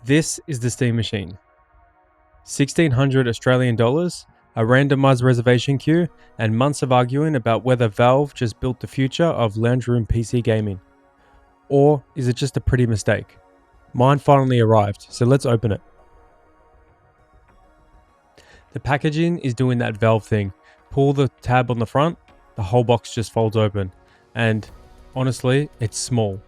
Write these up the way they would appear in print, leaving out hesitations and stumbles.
This is the Steam machine. 1,600 Australian dollars, a randomized reservation queue, and months of arguing about whether Valve just built the future of lounge room PC gaming. Or is it just a pretty mistake? Mine finally arrived, so let's open it. The packaging is doing that Valve thing. Pull the tab on the front, the whole box just folds open. And honestly, it's small.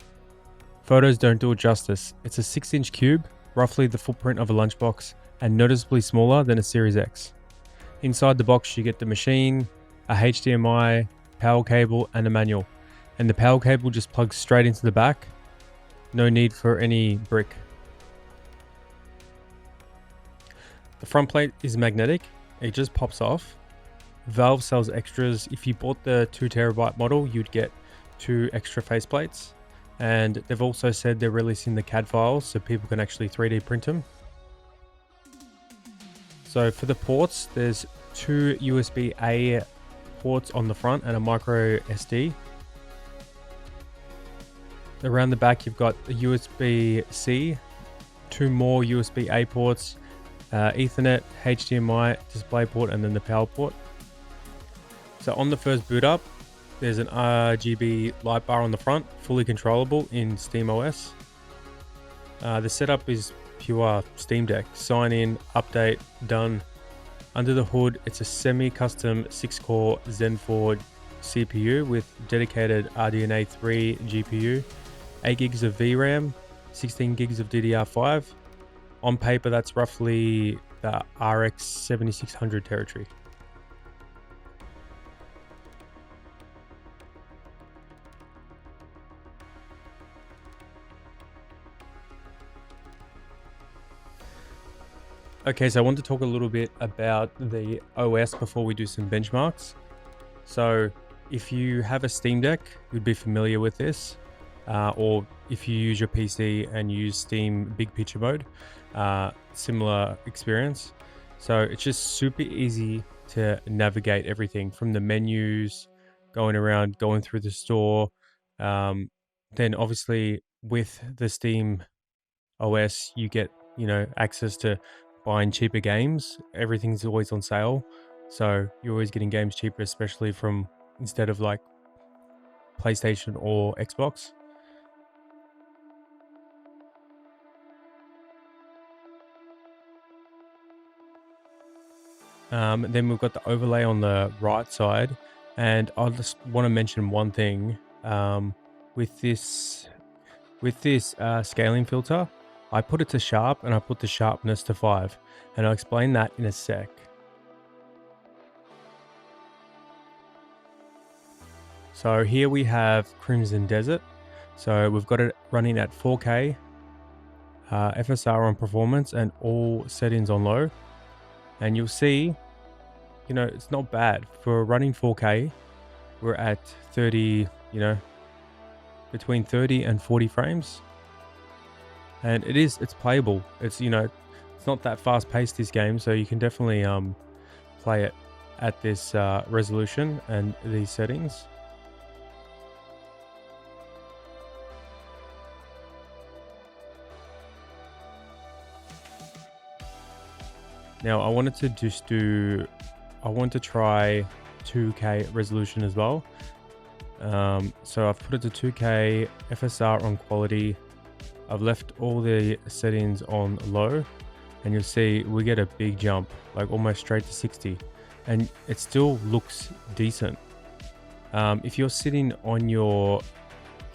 Photos don't do it justice. It's a 6-inch cube, roughly the footprint of a lunchbox, and noticeably smaller than a Series X. Inside the box you get the machine, a HDMI, power cable, and a manual. And the power cable just plugs straight into the back. No need for any brick. The front plate is magnetic, it just pops off. Valve sells extras. If you bought the 2TB model, you'd get 2 extra faceplates. And they've also said they're releasing the CAD files so people can actually 3D print them. So for the ports, there's 2 USB-A ports on the front and a micro SD. Around the back, you've got a USB-C, 2 more USB-A ports, Ethernet, HDMI, DisplayPort, and then the power port. So on the first boot up, there's an RGB light bar on the front, fully controllable in SteamOS. The setup is pure Steam Deck. Sign in, update, done. Under the hood, it's a semi-custom 6-core Zen 4 CPU with dedicated RDNA 3 GPU, 8 gigs of VRAM, 16 gigs of DDR5. On paper, that's roughly the RX 7600 territory. Okay, so I want to talk a little bit about the OS before we do some benchmarks. So if you have a Steam Deck, you'd be familiar with this. Or if you use your PC and use Steam Big Picture mode, similar experience. So it's just super easy to navigate everything from the menus, going around, going through the store. Then obviously with the Steam OS, you get, access to buying cheaper games. Everything's always on sale. So you're always getting games cheaper, especially from instead of like PlayStation or Xbox. Then we've got the overlay on the right side, and I just want to mention one thing. With this scaling filter, I put it to sharp and I put the sharpness to 5, and I'll explain that in a sec. So here we have Crimson Desert. So we've got it running at 4K, FSR on performance, and all settings on low. And you'll see, it's not bad for running 4K. We're at 30, between 30 and 40 frames. And it's playable. It's, it's not that fast paced, this game. So you can definitely play it at this resolution and these settings. Now I wanted to try 2K resolution as well. So I've put it to 2K, FSR on quality. I've left all the settings on low, and you'll see we get a big jump, like almost straight to 60, and it still looks decent. If you're sitting on your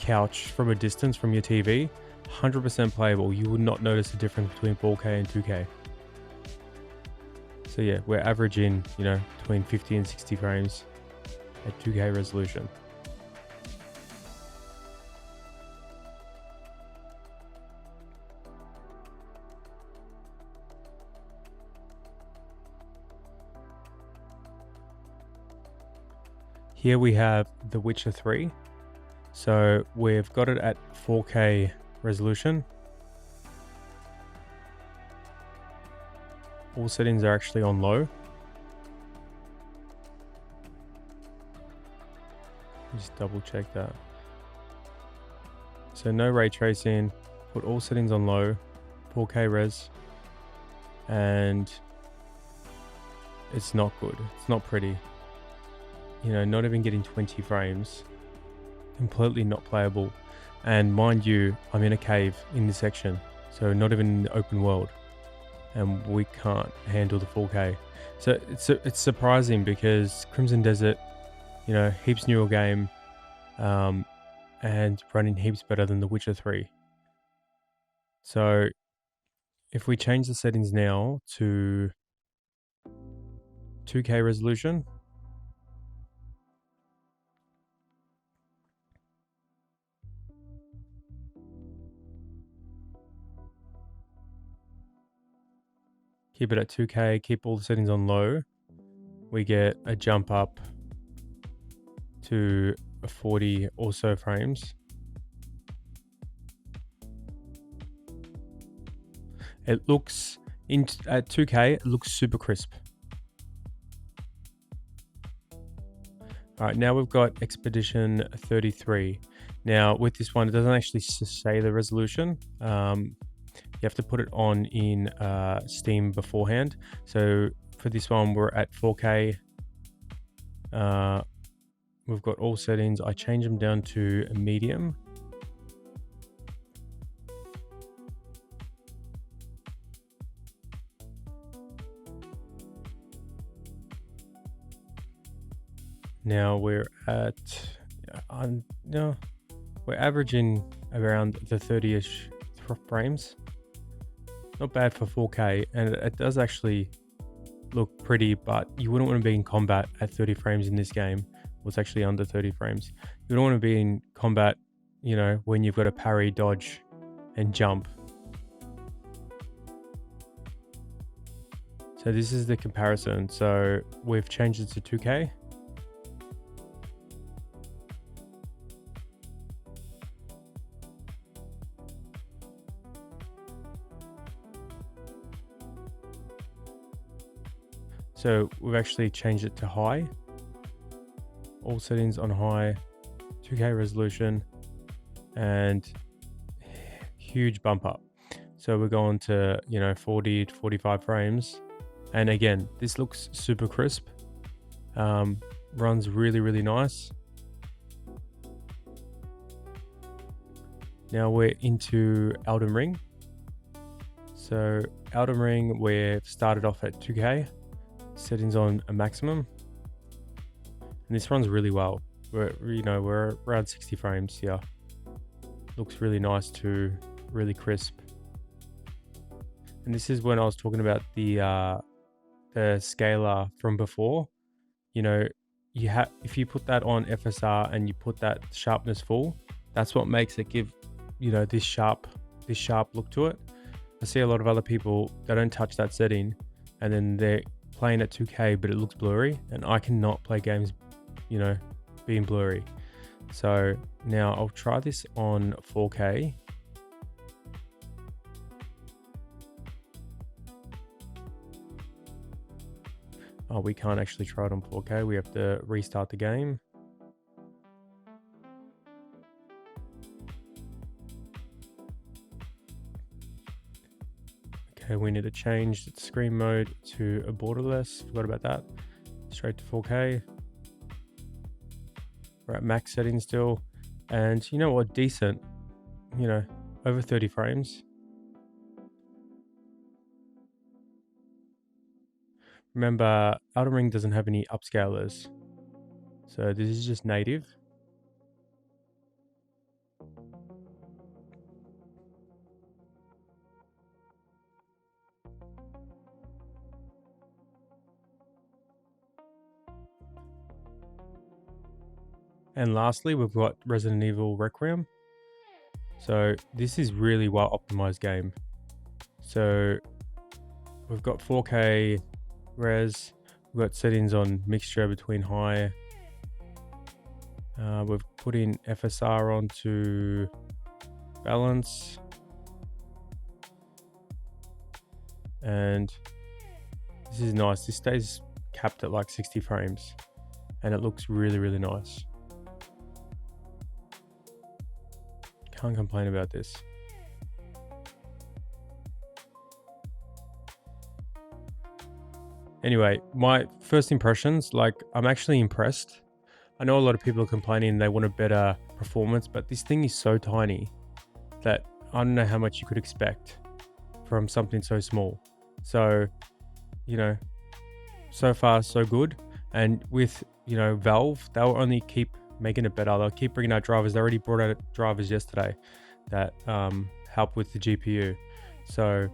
couch from a distance from your TV, 100% playable. You would not notice the difference between 4K and 2K. So yeah, we're averaging, between 50 and 60 frames at 2K resolution. Here we have The Witcher 3. So we've got it at 4K resolution. All settings are actually on low. Just double check that. So no ray tracing, put all settings on low, 4K res, and it's not good. It's not pretty. You know, not even getting 20 frames. Completely not playable. And mind you, I'm in a cave in this section, so not even in the open world, and we can't handle the 4K. So it's surprising because Crimson Desert, you know, heaps newer game, and running heaps better than The Witcher 3. So if we change the settings now to 2K resolution, keep it at 2K, keep all the settings on low, we get a jump up to 40 or so frames. It looks, at 2K, it looks super crisp. All right, now we've got Expedition 33. Now with this one, it doesn't actually say the resolution. You have to put it on in Steam beforehand. So for this one, we're at 4K. We've got all settings. I change them down to a medium. Now we're at, we're averaging around the 30-ish frames. Not bad for 4K, and it does actually look pretty, but you wouldn't want to be in combat at 30 frames in this game. Well, it's actually under 30 frames. You don't want to be in combat, you know, when you've got to parry, dodge, and jump. So this is the comparison. So we've changed it to 2K. So we've actually changed it to high. All settings on high, 2K resolution, and huge bump up. So we're going to, you know, 40 to 45 frames. And again, this looks super crisp. Runs really, really nice. Now we're into Elden Ring. So Elden Ring, we've started off at 2K. Settings on a maximum, and this runs really well. We're around 60 frames here. Looks really nice too, really crisp. And this is when I was talking about the scaler from before. You know, if you put that on FSR and you put that sharpness full, that's what makes it give, you know, this sharp look to it. I see a lot of other people, they don't touch that setting, and then they're playing at 2K, but it looks blurry, and I cannot play games, you know, being blurry. So now I'll try this on 4K. Oh, we can't actually try it on 4K. We have to restart the game. Okay, we need to change the screen mode to a borderless. Forgot about that. Straight to 4K. We're at max settings still. And you know what? Decent. You know, over 30 frames. Remember, Elden Ring doesn't have any upscalers. So this is just native. And lastly, we've got Resident Evil Requiem. So this is really well optimized game. So we've got 4K res, we've got settings on mixture between high. We've put in FSR onto balance. And this is nice. This stays capped at like 60 frames, and it looks really, really nice. Can't complain about this. Anyway, my first impressions, like, I'm actually impressed. I know a lot of people are complaining they want a better performance, but this thing is so tiny that I don't know how much you could expect from something so small. So, you know, so far so good. And with, Valve, they'll only keep making it better. They'll keep bringing out drivers. They already brought out drivers yesterday that help with the GPU. So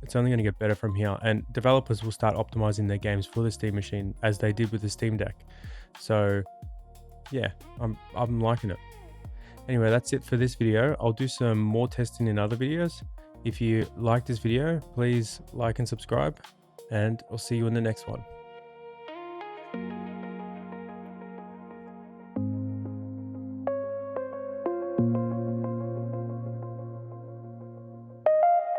it's only going to get better from here. And developers will start optimizing their games for the Steam machine as they did with the Steam Deck. So yeah, I'm liking it. Anyway, that's it for this video. I'll do some more testing in other videos. If you like this video, please like and subscribe, and I'll see you in the next one.